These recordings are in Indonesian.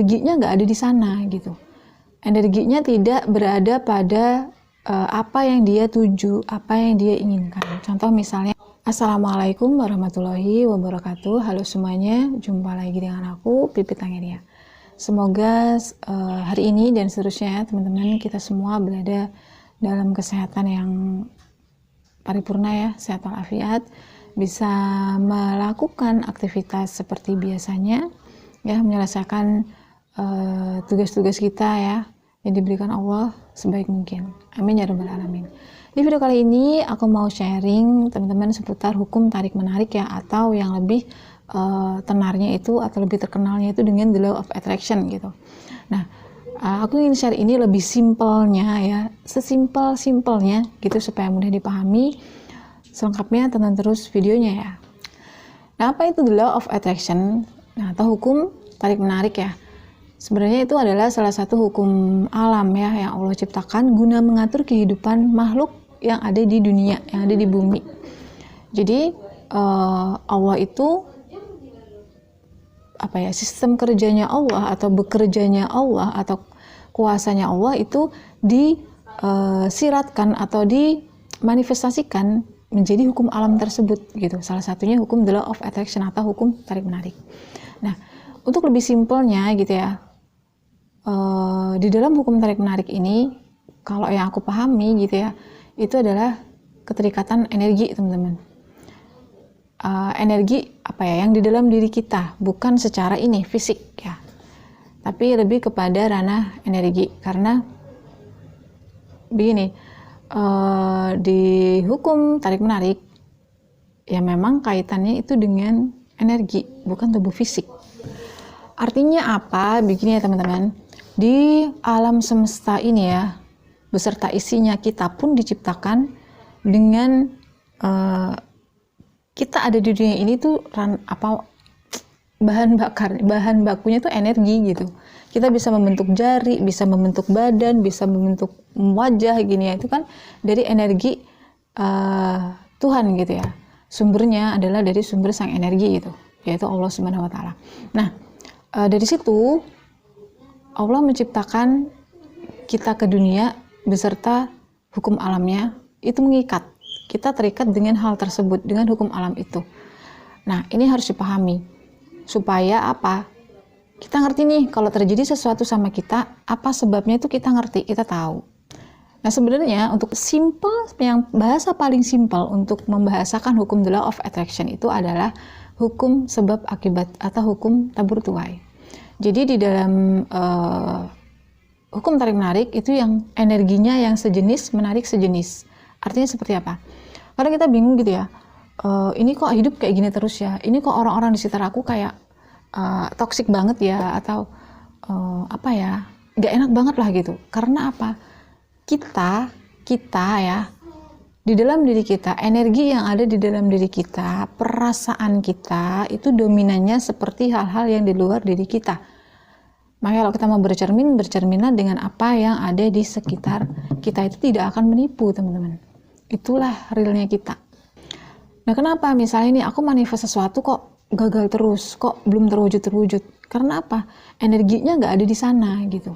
Energinya nggak ada di sana gitu. Energinya tidak berada pada apa yang dia tuju, apa yang dia inginkan. Contoh misalnya, Assalamualaikum warahmatullahi wabarakatuh. Halo semuanya, jumpa lagi dengan aku, Pipit Tangeria. Semoga hari ini dan seterusnya teman-teman kita semua berada dalam kesehatan yang paripurna ya, sehat walafiat, bisa melakukan aktivitas seperti biasanya, ya, menyelesaikan tugas-tugas kita ya yang diberikan Allah sebaik mungkin. Amin ya rabbal alamin. Di video kali ini aku mau sharing teman-teman seputar hukum tarik menarik ya, atau yang lebih tenarnya itu atau lebih terkenalnya itu dengan the law of attraction gitu. Nah, aku ingin share ini lebih simpelnya ya, sesimpel-simpelnya gitu supaya mudah dipahami. Selengkapnya tonton terus videonya ya. Nah, apa itu the law of attraction? Nah, atau hukum tarik menarik ya. Sebenarnya itu adalah salah satu hukum alam ya yang Allah ciptakan guna mengatur kehidupan makhluk yang ada di dunia, yang ada di bumi. Jadi Allah itu apa ya, sistem kerjanya Allah atau bekerjanya Allah atau kuasanya Allah itu disiratkan atau dimanifestasikan menjadi hukum alam tersebut gitu. Salah satunya hukum the law of attraction atau hukum tarik menarik. Nah, untuk lebih simpelnya gitu ya, di dalam hukum tarik menarik ini, kalau yang aku pahami gitu ya, itu adalah keterikatan energi teman-teman. Energi apa ya, yang di dalam diri kita, bukan secara ini fisik ya, tapi lebih kepada ranah energi. Karena begini, di hukum tarik menarik ya memang kaitannya itu dengan energi, bukan tubuh fisik. Artinya apa? Begini ya teman-teman, di alam semesta ini ya, beserta isinya kita pun diciptakan dengan kita ada di dunia ini tuh bahan bakunya tuh energi gitu. Kita bisa membentuk jari, bisa membentuk badan, bisa membentuk wajah gini ya, itu kan dari energi Tuhan gitu ya. Sumbernya adalah dari sumber sang energi gitu, yaitu Allah Subhanahu wa taala. Nah, dari situ Allah menciptakan kita ke dunia beserta hukum alamnya, itu mengikat. Kita terikat dengan hal tersebut, dengan hukum alam itu. Nah, ini harus dipahami. Supaya apa? Kita ngerti nih, kalau terjadi sesuatu sama kita, apa sebabnya itu kita ngerti, kita tahu. Nah, sebenarnya untuk simple, yang bahasa paling simple untuk membahasakan hukum the law of attraction itu adalah hukum sebab akibat atau hukum tabur tuai. Jadi di dalam hukum tarik menarik itu yang energinya yang sejenis menarik sejenis. Artinya seperti apa? Kadang kita bingung gitu ya, ini kok hidup kayak gini terus ya, ini kok orang-orang di sekitar aku kayak toksik banget ya, atau apa ya, gak enak banget lah gitu. Karena apa? Kita ya, di dalam diri kita, energi yang ada di dalam diri kita, perasaan kita itu dominannya seperti hal-hal yang di luar diri kita. Maka kalau kita mau bercerminlah dengan apa yang ada di sekitar kita, itu tidak akan menipu teman-teman. Itulah realnya kita. Nah, kenapa misalnya ini aku manifest sesuatu kok gagal terus, kok belum terwujud? Karena apa? Energinya nggak ada di sana gitu.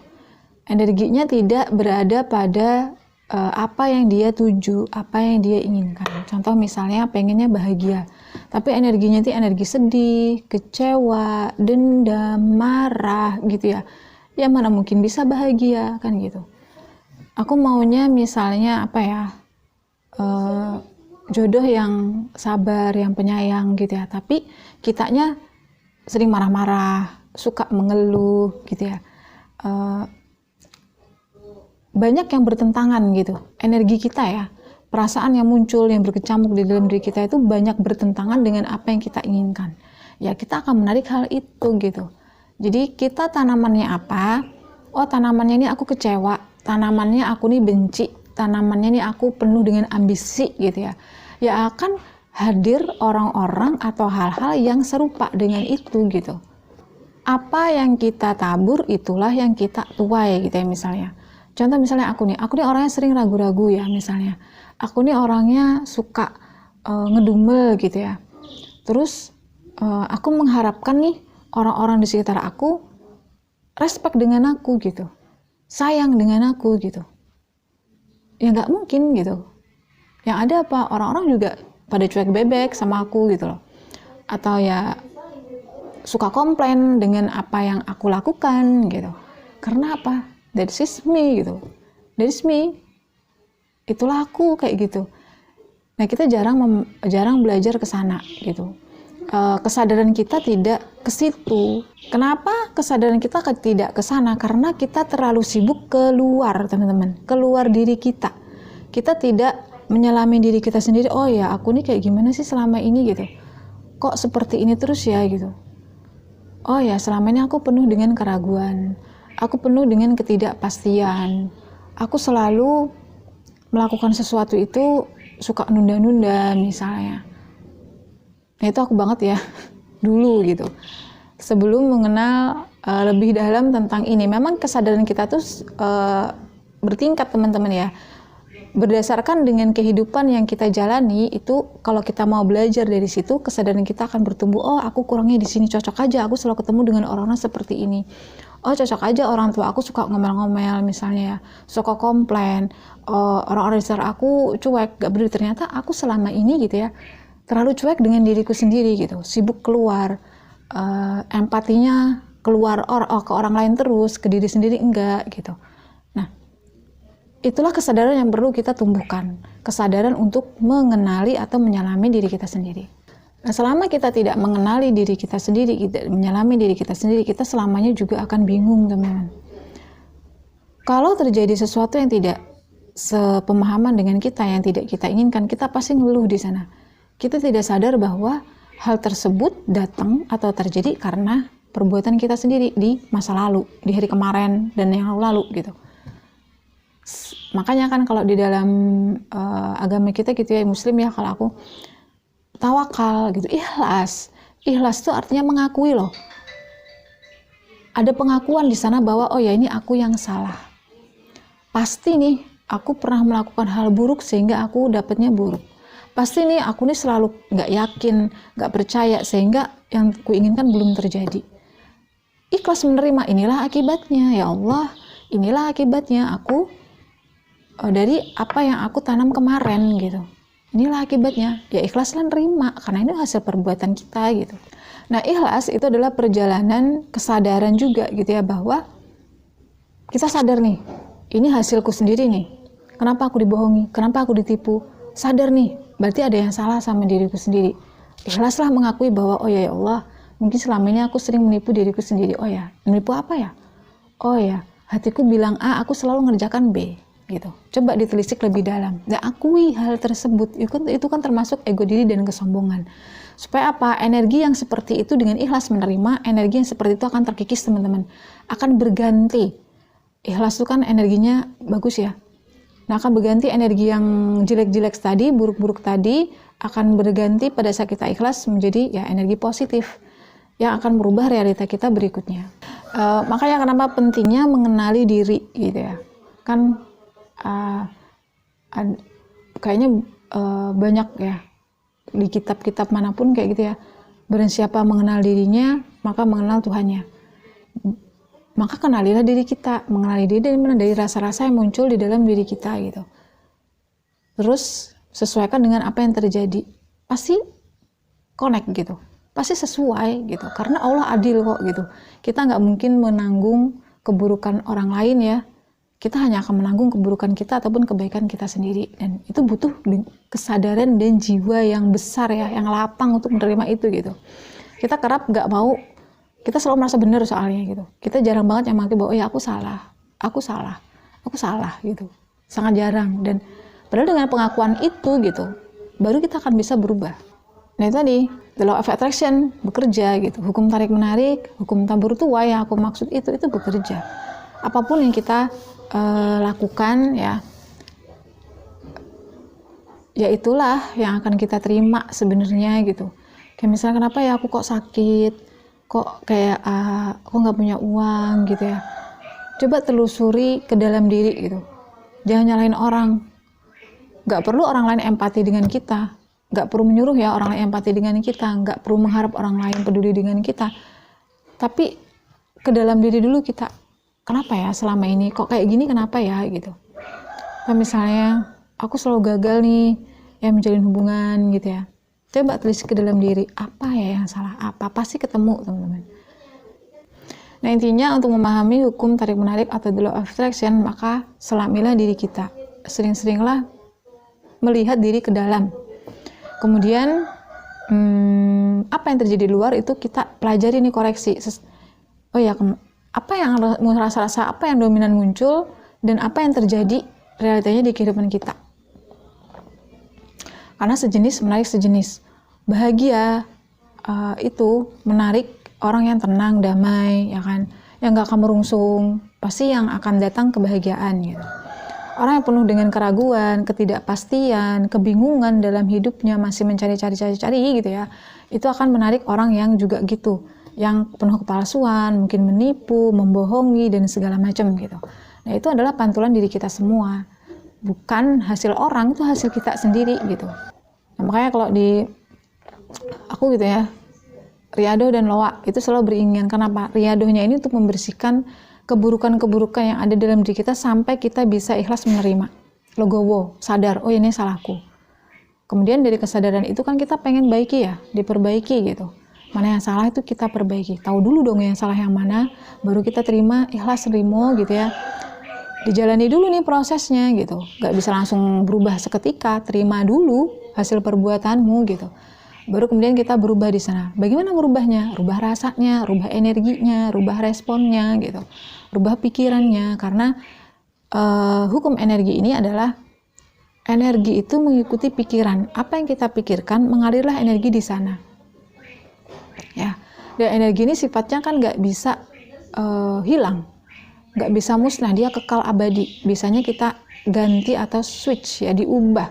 Energinya tidak berada pada apa yang dia tuju, apa yang dia inginkan. Contoh misalnya pengennya bahagia, tapi energinya itu energi sedih, kecewa, dendam, marah gitu ya. Ya mana mungkin bisa bahagia kan gitu. Aku maunya misalnya apa ya, jodoh yang sabar, yang penyayang gitu ya. Tapi kitanya sering marah-marah, suka mengeluh gitu ya. Banyak yang bertentangan gitu. Energi kita ya, perasaan yang muncul, yang berkecamuk di dalam diri kita itu banyak bertentangan dengan apa yang kita inginkan. Ya kita akan menarik hal itu gitu. Jadi kita tanamannya apa? Oh, tanamannya ini aku kecewa, tanamannya aku nih benci, tanamannya ini aku penuh dengan ambisi gitu ya. Ya akan hadir orang-orang atau hal-hal yang serupa dengan itu gitu. Apa yang kita tabur itulah yang kita tuai gitu ya misalnya. Contoh misalnya aku nih orangnya sering ragu-ragu ya misalnya. Aku nih orangnya suka ngedumel gitu ya. Terus aku mengharapkan nih orang-orang di sekitar aku respect dengan aku gitu, sayang dengan aku gitu. Ya nggak mungkin gitu. Yang ada apa, orang-orang juga pada cuek bebek sama aku gitu loh, atau ya suka komplain dengan apa yang aku lakukan gitu. Karena apa? That's me gitu. That's me. Itulah aku kayak gitu. Nah, kita jarang belajar ke sana gitu. Kesadaran kita tidak ke situ. Kenapa kesadaran kita tidak ke sana? Karena kita terlalu sibuk keluar, teman-teman. Keluar diri kita. Kita tidak menyelami diri kita sendiri. Oh ya, aku nih kayak gimana sih selama ini gitu. Kok seperti ini terus ya gitu. Oh ya, selama ini aku penuh dengan keraguan. Aku penuh dengan ketidakpastian. Aku selalu melakukan sesuatu itu suka nunda-nunda misalnya. Nah, itu aku banget ya dulu gitu. Sebelum mengenal lebih dalam tentang ini, memang kesadaran kita tuh bertingkat, teman-teman ya. Berdasarkan dengan kehidupan yang kita jalani itu, kalau kita mau belajar dari situ, kesadaran kita akan bertumbuh. Oh, aku kurangnya di sini, cocok aja aku selalu ketemu dengan orang-orang seperti ini. Oh, cocok aja orang tua aku suka ngomel-ngomel misalnya ya, suka komplain. Oh, orang-orang besar aku cuek, gak peduli. Ternyata aku selama ini gitu ya, terlalu cuek dengan diriku sendiri gitu, sibuk keluar, empatinya keluar ke orang lain terus, ke diri sendiri enggak gitu. Itulah kesadaran yang perlu kita tumbuhkan, kesadaran untuk mengenali atau menyelami diri kita sendiri. Nah, selama kita tidak mengenali diri kita sendiri, tidak menyelami diri kita sendiri, kita selamanya juga akan bingung, teman-teman. Kalau terjadi sesuatu yang tidak sepemahaman dengan kita, yang tidak kita inginkan, kita pasti ngeluh di sana. Kita tidak sadar bahwa hal tersebut datang atau terjadi karena perbuatan kita sendiri di masa lalu, di hari kemarin dan yang lalu gitu. Makanya kan kalau di dalam agama kita gitu ya, Muslim ya, kalau aku tawakal gitu, ikhlas itu artinya mengakui loh, ada pengakuan di sana bahwa oh ya, ini aku yang salah, pasti nih aku pernah melakukan hal buruk sehingga aku dapatnya buruk, pasti nih aku nih selalu nggak yakin, nggak percaya sehingga yang kuinginkan belum terjadi. Ikhlas menerima, inilah akibatnya ya Allah, inilah akibatnya aku dari apa yang aku tanam kemarin gitu. Inilah akibatnya. Ya ikhlaslah nerima, karena ini hasil perbuatan kita gitu. Nah, ikhlas itu adalah perjalanan kesadaran juga gitu ya, bahwa kita sadar nih, ini hasilku sendiri nih. Kenapa aku dibohongi? Kenapa aku ditipu? Sadar nih, berarti ada yang salah sama diriku sendiri. Ikhlaslah mengakui bahwa oh ya Allah, mungkin selama ini aku sering menipu diriku sendiri. Oh ya, menipu apa ya? Oh ya, hatiku bilang A, aku selalu ngerjakan B. Gitu. Coba ditelisik lebih dalam. Dan akui hal tersebut. Itu kan termasuk ego diri dan kesombongan. Supaya apa? Energi yang seperti itu dengan ikhlas menerima, energi yang seperti itu akan terkikis, teman-teman. Akan berganti. Ikhlas itu kan energinya bagus ya. Nah, akan berganti energi yang jelek-jelek tadi, buruk-buruk tadi, akan berganti pada saat kita ikhlas menjadi ya energi positif yang akan merubah realita kita berikutnya. Makanya kenapa pentingnya mengenali diri gitu ya. Kan kayaknya banyak ya di kitab-kitab manapun kayak gitu ya, barang siapa mengenal dirinya maka mengenal Tuhannya. Maka kenalilah diri kita. Mengenali diri dari mana? Dari rasa-rasa yang muncul di dalam diri kita gitu. Terus sesuaikan dengan apa yang terjadi, pasti connect gitu, pasti sesuai gitu, karena Allah adil kok gitu. Kita nggak mungkin menanggung keburukan orang lain ya. Kita hanya akan menanggung keburukan kita ataupun kebaikan kita sendiri, dan itu butuh kesadaran dan jiwa yang besar ya, yang lapang untuk menerima itu gitu. Kita kerap nggak mau, kita selalu merasa benar soalnya gitu. Kita jarang banget yang mengakui bahwa oh ya aku salah gitu, sangat jarang. Dan padahal dengan pengakuan itu gitu, baru kita akan bisa berubah. Nah itu tadi, the law of attraction bekerja gitu, hukum tarik menarik, hukum tabur tuai yang aku maksud itu bekerja. Apapun yang kita lakukan ya itulah yang akan kita terima sebenarnya gitu. Kayak misalnya kenapa ya aku kok sakit, kok kayak aku nggak punya uang gitu ya. Coba telusuri ke dalam diri gitu. Jangan nyalahin orang. Nggak perlu orang lain empati dengan kita. Nggak perlu menyuruh ya orang lain empati dengan kita. Nggak perlu mengharap orang lain peduli dengan kita. Tapi ke dalam diri dulu kita, kenapa ya selama ini kok kayak gini, kenapa ya gitu. Nah, misalnya aku selalu gagal nih ya menjalin hubungan gitu ya, coba tulis ke dalam diri, apa ya yang salah, apa pasti ketemu teman-teman. Nah, intinya untuk memahami hukum tarik menarik atau the law of attraction, maka selamilah diri kita, sering-seringlah melihat diri ke dalam. Kemudian apa yang terjadi di luar itu kita pelajari nih, koreksi. Oh ya, apa yang rasa-rasa, apa yang dominan muncul, dan apa yang terjadi realitanya di kehidupan kita. Karena sejenis menarik sejenis. Bahagia itu menarik orang yang tenang, damai, ya kan, yang gak akan merungsung, pasti yang akan datang kebahagiaan gitu. Orang yang penuh dengan keraguan, ketidakpastian, kebingungan dalam hidupnya, masih mencari-cari gitu ya, itu akan menarik orang yang juga gitu, yang penuh kepalsuan, mungkin menipu, membohongi, dan segala macam gitu. Nah, itu adalah pantulan diri kita semua, bukan hasil orang, itu hasil kita sendiri gitu. Nah, makanya kalau di aku gitu ya, Riyadhah dan Loa itu selalu beringinkan, kenapa? Riyadhahnya ini untuk membersihkan keburukan-keburukan yang ada dalam diri kita sampai kita bisa ikhlas menerima. Logowo, sadar, oh ini salahku. Kemudian dari kesadaran itu kan kita pengen baiki ya, diperbaiki gitu. Mana yang salah itu kita perbaiki. Tahu dulu dong yang salah yang mana, baru kita terima, ikhlas terima gitu ya. Dijalani dulu nih prosesnya gitu. Gak bisa langsung berubah seketika, terima dulu hasil perbuatanmu gitu. Baru kemudian kita berubah di sana. Bagaimana merubahnya? Rubah rasanya, rubah energinya, rubah responnya gitu. Rubah pikirannya, karena hukum energi ini adalah energi itu mengikuti pikiran. Apa yang kita pikirkan, mengalirlah energi di sana. Ya. Dan energi ini sifatnya kan nggak bisa hilang, nggak bisa musnah, dia kekal abadi. Bisanya kita ganti atau switch ya, diubah.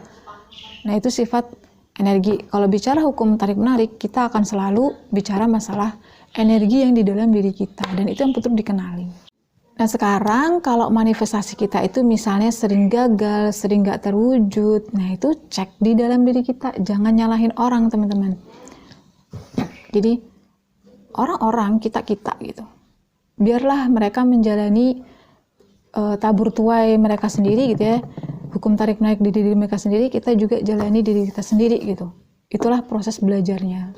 Nah, itu sifat energi. Kalau bicara hukum tarik-menarik, kita akan selalu bicara masalah energi yang di dalam diri kita, dan itu yang perlu dikenali. Nah, sekarang kalau manifestasi kita itu misalnya sering gagal, sering gak terwujud, nah itu cek di dalam diri kita, jangan nyalahin orang teman-teman. Jadi orang-orang kita gitu, biarlah mereka menjalani tabur tuai mereka sendiri gitu ya. Hukum tarik menarik di diri mereka sendiri, kita juga jalani diri kita sendiri gitu. Itulah proses belajarnya.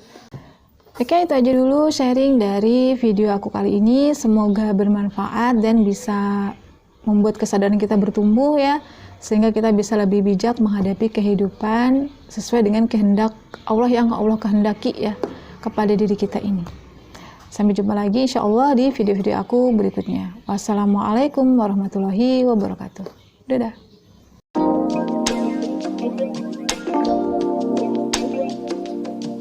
Oke, itu aja dulu sharing dari video aku kali ini. Semoga bermanfaat dan bisa membuat kesadaran kita bertumbuh ya, sehingga kita bisa lebih bijak menghadapi kehidupan sesuai dengan kehendak Allah yang Allah kehendaki ya kepada diri kita ini. Sampai jumpa lagi insya Allah di video-video aku berikutnya. Wassalamualaikum warahmatullahi wabarakatuh. Dadah.